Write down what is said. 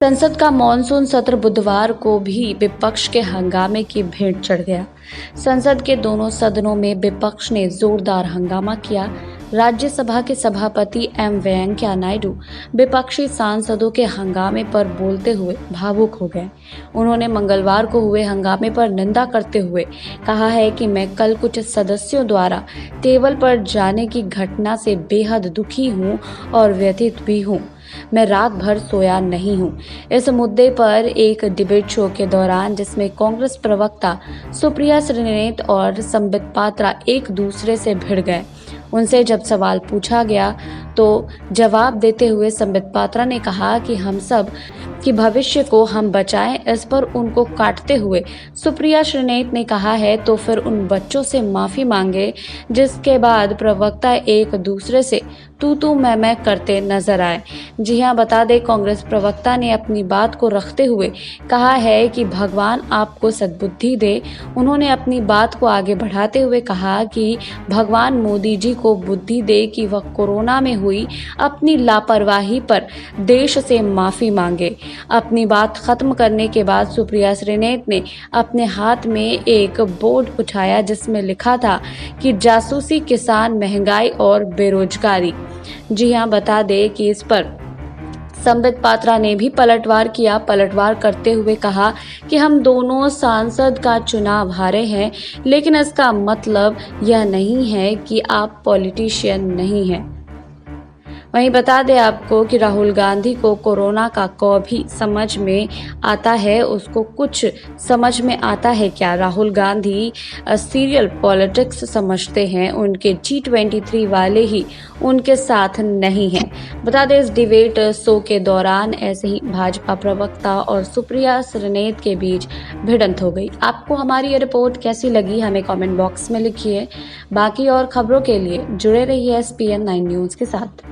संसद का मॉनसून सत्र बुधवार को भी विपक्ष के हंगामे की भेंट चढ़ गया। संसद के दोनों सदनों में विपक्ष ने जोरदार हंगामा किया। राज्यसभा के सभापति एम वेंकैया नायडू विपक्षी सांसदों के हंगामे पर बोलते हुए भावुक हो गए। उन्होंने मंगलवार को हुए हंगामे पर निंदा करते हुए कहा है कि मैं कल कुछ सदस्यों द्वारा टेबल पर जाने की घटना से बेहद दुखी हूं और व्यथित भी हूं। मैं रात भर सोया नहीं हूं। इस मुद्दे पर एक डिबेट शो के दौरान जिसमें कांग्रेस प्रवक्ता सुप्रिया श्रीनेत और संबित पात्रा एक दूसरे से भिड़ गए, उनसे जब सवाल पूछा गया तो जवाब देते हुए संबित पात्रा ने कहा कि हम सब कि भविष्य को हम बचाएं। इस पर उनको काटते हुए सुप्रिया श्रीनेत ने कहा है तो फिर उन बच्चों से माफी मांगे, जिसके बाद प्रवक्ता एक दूसरे से तू मैं करते नजर आए। जी हां, बता दें कांग्रेस प्रवक्ता ने अपनी बात को रखते हुए कहा है कि भगवान आपको सद्बुद्धि दे। उन्होंने अपनी बात को आगे बढ़ाते हुए कहा कि भगवान मोदी जी को बुद्धि दे कि वह कोरोना में हुई अपनी लापरवाही पर देश से माफी मांगे। अपनी बात खत्म करने के बाद सुप्रिया श्रीनेत ने अपने हाथ में एक बोर्ड उठाया जिसमें लिखा था कि जासूसी, किसान, महंगाई और बेरोजगारी। जी हां, बता दें कि इस पर संबित पात्रा ने भी पलटवार करते हुए कहा कि हम दोनों सांसद का चुनाव हारे हैं, लेकिन इसका मतलब यह नहीं है कि आप पॉलिटिशियन नहीं हैं। वहीं बता दें आपको कि राहुल गांधी को कोरोना का कौ भी समझ में आता है। उसको कुछ समझ में आता है क्या? राहुल गांधी सीरियल पॉलिटिक्स समझते हैं। उनके G23 वाले ही उनके साथ नहीं हैं। बता दें इस डिबेट शो के दौरान ऐसे ही भाजपा प्रवक्ता और सुप्रिया श्रीनेत के बीच भिड़ंत हो गई। आपको हमारी ये रिपोर्ट कैसी लगी हमें कमेंट बॉक्स में लिखिए। बाकी और खबरों के लिए जुड़े रहिए SPN 9 न्यूज़ के साथ।